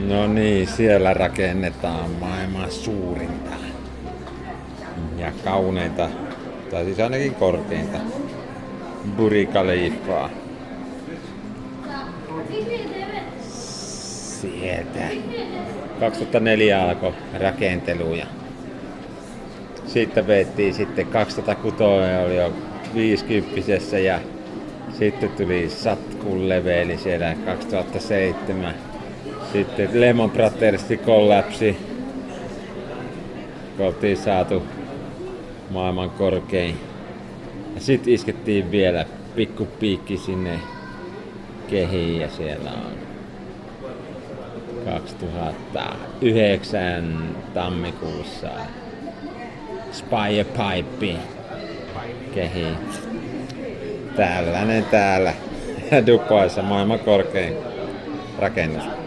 No niin, siellä rakennetaan maailman suurinta ja kauneinta, tai siis ainakin korkeinta Burj Khalifaa. Sieltä 2004 alkoi rakentelu ja sitten vettiin sitten 2006 oli jo 50 ja sitten tuli Satkun leveli siellä 2007. Sitten Lehman Brothersin kollapsi. Oltiin saatu maailman korkein. Ja sitten iskettiin vielä pikku piikki sinne kehiin ja siellä on 2009 tammikuussa Spire Pipe kehiin. Tällainen täällä Dubaissa maailman korkein rakennus.